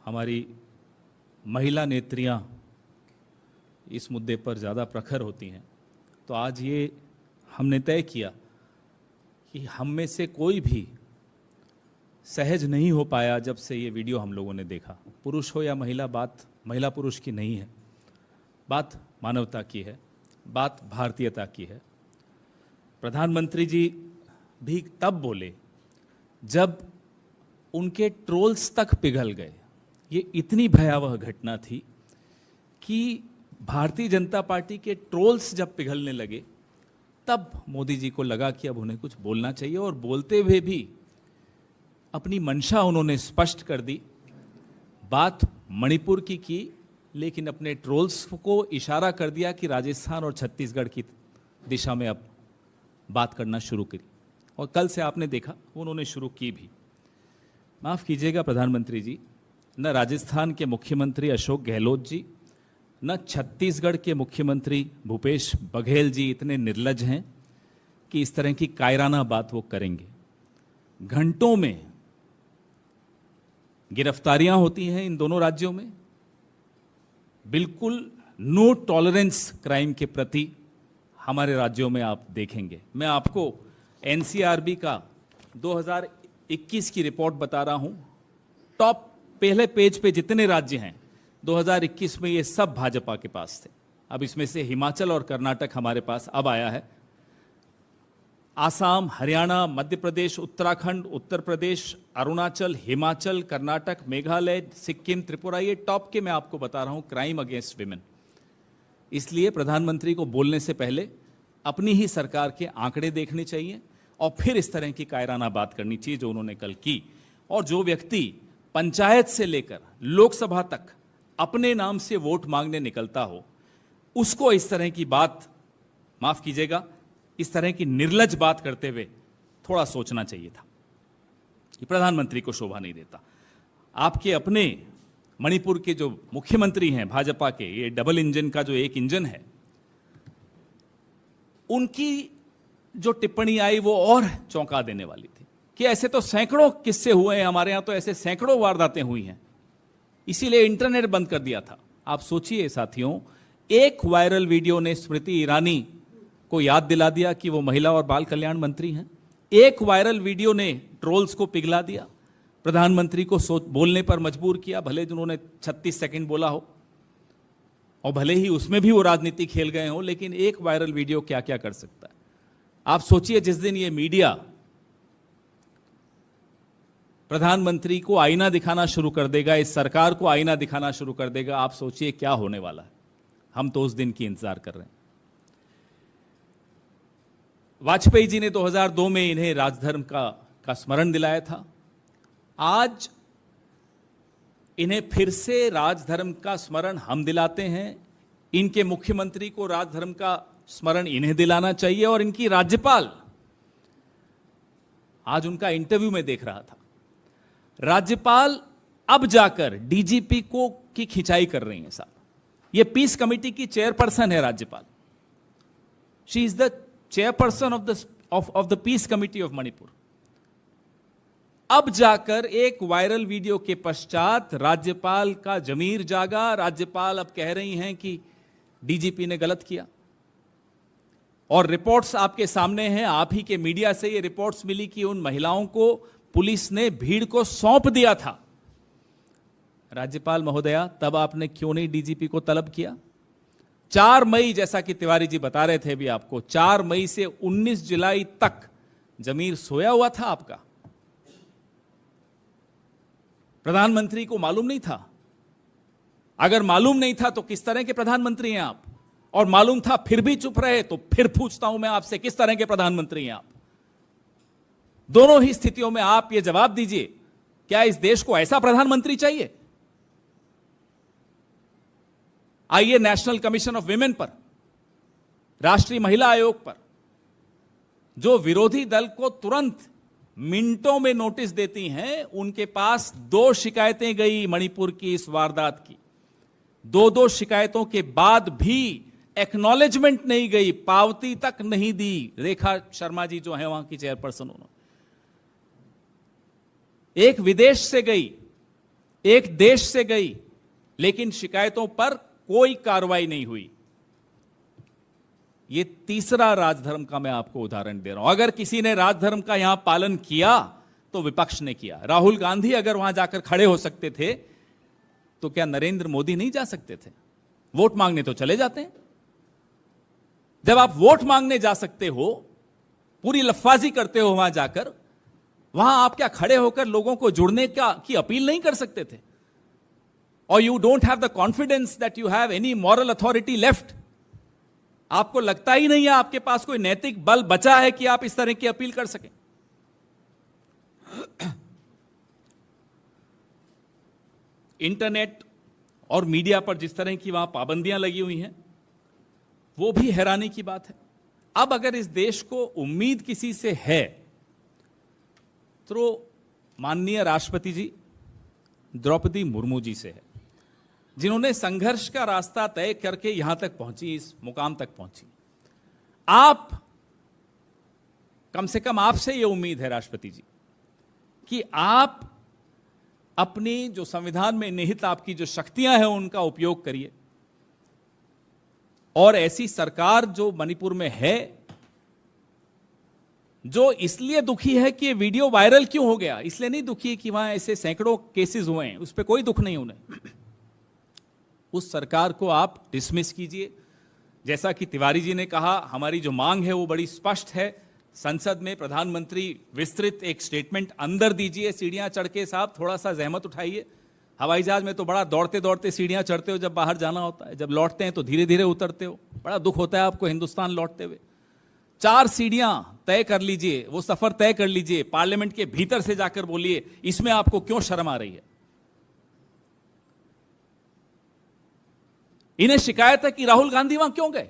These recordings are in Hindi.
हमारी महिला नेत्रियां इस मुद्दे पर ज़्यादा प्रखर होती हैं, तो आज ये हमने तय किया कि हम में से कोई भी सहज नहीं हो पाया जब से ये वीडियो हम लोगों ने देखा। पुरुष हो या महिला, बात महिला पुरुष की नहीं है, बात मानवता की है, बात भारतीयता की है। प्रधानमंत्री जी भी तब बोले जब उनके ट्रोल्स तक पिघल गए। ये इतनी भयावह घटना थी कि भारतीय जनता पार्टी के ट्रोल्स जब पिघलने लगे तब मोदी जी को लगा कि अब उन्हें कुछ बोलना चाहिए, और बोलते हुए भी अपनी मंशा उन्होंने स्पष्ट कर दी। बात मणिपुर की, लेकिन अपने ट्रोल्स को इशारा कर दिया कि राजस्थान और छत्तीसगढ़ की दिशा में अब बात करना शुरू करी, और कल से आपने देखा उन्होंने शुरू की भी। माफ़ कीजिएगा प्रधानमंत्री जी, न राजस्थान के मुख्यमंत्री अशोक गहलोत जी, न छत्तीसगढ़ के मुख्यमंत्री भूपेश बघेल जी इतने निर्लज हैं कि इस तरह की कायराना बात वो करेंगे। घंटों में गिरफ्तारियां होती हैं इन दोनों राज्यों में। बिल्कुल नो टॉलरेंस क्राइम के प्रति हमारे राज्यों में आप देखेंगे। मैं आपको एनसीआरबी का 2021 की रिपोर्ट बता रहा हूं। टॉप पहले पेज पे जितने राज्य हैं 2021 में, ये सब भाजपा के पास थे। अब इसमें से हिमाचल और कर्नाटक हमारे पास अब आया है। आसाम, हरियाणा, मध्य प्रदेश, उत्तराखंड, उत्तर प्रदेश, अरुणाचल, हिमाचल, कर्नाटक, मेघालय, सिक्किम, त्रिपुरा, ये टॉप के मैं आपको बता रहा हूं क्राइम अगेंस्ट विमेन। इसलिए प्रधानमंत्री को बोलने से पहले अपनी ही सरकार के आंकड़े देखने चाहिए और फिर इस तरह की कायराना बात करनी चाहिए जो उन्होंने कल की। और जो व्यक्ति पंचायत से लेकर लोकसभा तक अपने नाम से वोट मांगने निकलता हो, उसको इस तरह की बात, माफ कीजिएगा, इस तरह की निर्लज बात करते हुए थोड़ा सोचना चाहिए था। ये प्रधानमंत्री को शोभा नहीं देता। आपके अपने मणिपुर के जो मुख्यमंत्री हैं भाजपा के, ये डबल इंजन का जो एक इंजन है, उनकी जो टिप्पणी आई वो और चौंका देने वाली थी कि ऐसे तो सैकड़ों किस्से हुए हैं हमारे यहां, तो ऐसे सैकड़ों वारदातें हुई हैं, इसीलिए इंटरनेट बंद कर दिया था। आप सोचिए साथियों, एक वायरल वीडियो ने स्मृति ईरानी को याद दिला दिया कि वो महिला और बाल कल्याण मंत्री हैं। एक वायरल वीडियो ने ट्रोल्स को पिघला दिया, प्रधानमंत्री को बोलने पर मजबूर किया, भले जिन्होंने 36 सेकंड बोला हो और भले ही उसमें भी वो राजनीति खेल गए हो, लेकिन एक वायरल वीडियो क्या क्या कर सकता है। आप सोचिए जिस दिन ये मीडिया प्रधानमंत्री को आईना दिखाना शुरू कर देगा, इस सरकार को आईना दिखाना शुरू कर देगा, आप सोचिए क्या होने वाला है। हम तो उस दिन की इंतजार कर रहे हैं। वाजपेयी जी ने 2002 में इन्हें राजधर्म का स्मरण दिलाया था। आज इन्हें फिर से राजधर्म का स्मरण हम दिलाते हैं। इनके मुख्यमंत्री को राजधर्म का स्मरण इन्हें दिलाना चाहिए। और इनकी राज्यपाल, आज उनका इंटरव्यू में देख रहा था, राज्यपाल अब जाकर डीजीपी को की खिंचाई कर रही हैं। साहब, ये पीस कमेटी की चेयरपर्सन है राज्यपाल। She is the chairperson of the peace committee of Manipur. अब जाकर एक वायरल वीडियो के पश्चात राज्यपाल का जमीर जागा। राज्यपाल अब कह रही हैं कि डीजीपी ने गलत किया। और रिपोर्ट्स आपके सामने हैं, आप ही के मीडिया से ये रिपोर्ट्स मिली कि उन महिलाओं को पुलिस ने भीड़ को सौंप दिया था। राज्यपाल महोदया, तब आपने क्यों नहीं डीजीपी को तलब किया? 4 मई, जैसा कि तिवारी जी बता रहे थे भी आपको, 4 मई से 19 जुलाई तक जमीर सोया हुआ था आपका। प्रधानमंत्री को मालूम नहीं था? अगर मालूम नहीं था तो किस तरह के प्रधानमंत्री हैं आप? और मालूम था फिर भी चुप रहे, तो फिर पूछता हूं मैं आपसे, किस तरह के प्रधानमंत्री हैं आप? दोनों ही स्थितियों में आप ये जवाब दीजिए, क्या इस देश को ऐसा प्रधानमंत्री चाहिए? आइए नेशनल कमीशन ऑफ विमेन पर, राष्ट्रीय महिला आयोग पर, जो विरोधी दल को तुरंत मिनटों में नोटिस देती हैं, उनके पास 2 शिकायतें गई मणिपुर की इस वारदात की। 2 शिकायतों के बाद भी एक्नॉलेजमेंट नहीं गई, पावती तक नहीं दी। रेखा शर्मा जी जो है वहां की चेयरपर्सन, उन्होंने एक विदेश से गई, एक देश से गई, लेकिन शिकायतों पर कोई कार्रवाई नहीं हुई। ये तीसरा राजधर्म का मैं आपको उदाहरण दे रहा हूं। अगर किसी ने राजधर्म का यहां पालन किया तो विपक्ष ने किया। राहुल गांधी अगर वहां जाकर खड़े हो सकते थे तो क्या नरेंद्र मोदी नहीं जा सकते थे? वोट मांगने तो चले जाते हैं। जब आप वोट मांगने जा सकते हो, पूरी लफ्फाजी करते हो वहां जाकर, वहां आप क्या खड़े होकर लोगों को जुड़ने की अपील नहीं कर सकते थे? और you don't have the confidence that you have any moral authority left. आपको लगता ही नहीं है आपके पास कोई नैतिक बल बचा है कि आप इस तरह की अपील कर सकें। इंटरनेट और मीडिया पर जिस तरह की वहां पाबंदियां लगी हुई हैं, वो भी हैरानी की बात है। अब अगर इस देश को उम्मीद किसी से है तो माननीय राष्ट्रपति जी द्रौपदी मुर्मू जी से है, जिन्होंने संघर्ष का रास्ता तय करके यहां तक पहुंची, इस मुकाम तक पहुंची। आप, कम से कम आपसे यह उम्मीद है राष्ट्रपति जी कि आप अपनी जो संविधान में निहित आपकी जो शक्तियां हैं उनका उपयोग करिए, और ऐसी सरकार जो मणिपुर में है, जो इसलिए दुखी है कि ये वीडियो वायरल क्यों हो गया, इसलिए नहीं दुखी कि वहां ऐसे सैकड़ों केसेस हुए हैं, उस पर कोई दुख नहीं उन्हें। उस सरकार को आप डिसमिस कीजिए। जैसा कि तिवारी जी ने कहा, हमारी जो मांग है वो बड़ी स्पष्ट है। संसद में प्रधानमंत्री विस्तृत एक स्टेटमेंट अंदर दीजिए। सीढ़ियां चढ़ के साहब थोड़ा सा जहमत उठाइए। हवाई जहाज में तो बड़ा दौड़ते दौड़ते सीढ़ियां चढ़ते हो जब बाहर जाना होता है, जब लौटते हैं तो धीरे धीरे उतरते हो। बड़ा दुख होता है आपको हिंदुस्तान लौटते हुए। 4 सीढ़ियां तय कर लीजिए, वो सफर तय कर लीजिए, पार्लियामेंट के भीतर से जाकर बोलिए इसमें आपको क्यों शर्म आ रही है। इन्हें शिकायत है कि राहुल गांधी वहां क्यों गए।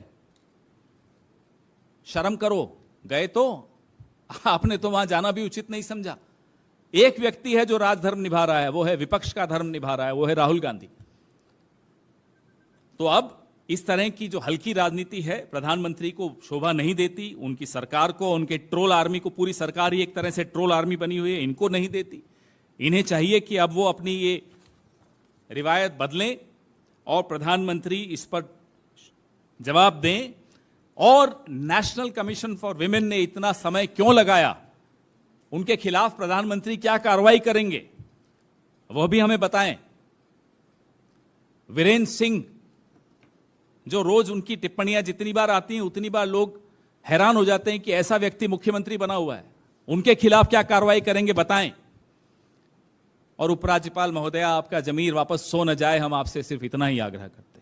शर्म करो, गए तो आपने तो वहां जाना भी उचित नहीं समझा। एक व्यक्ति है जो राजधर्म निभा रहा है, वो है विपक्ष का धर्म निभा रहा है, वो है राहुल गांधी। तो अब इस तरह की जो हल्की राजनीति है प्रधानमंत्री को शोभा नहीं देती, उनकी सरकार को, उनके ट्रोल आर्मी को, पूरी सरकार ही एक तरह से ट्रोल आर्मी बनी हुई है, इनको नहीं देती। इन्हें चाहिए कि अब वो अपनी ये रिवायत बदलें और प्रधानमंत्री इस पर जवाब दें। और नेशनल कमीशन फॉर विमेन ने इतना समय क्यों लगाया, उनके खिलाफ प्रधानमंत्री क्या कार्रवाई करेंगे वह भी हमें बताएं। वीरेंद्र सिंह, जो रोज उनकी टिप्पणियां जितनी बार आती हैं उतनी बार लोग हैरान हो जाते हैं कि ऐसा व्यक्ति मुख्यमंत्री बना हुआ है, उनके खिलाफ क्या कार्रवाई करेंगे बताएं। और उपराज्यपाल महोदया, आपका जमीर वापस सो न जाए, हम आपसे सिर्फ इतना ही आग्रह करते हैं।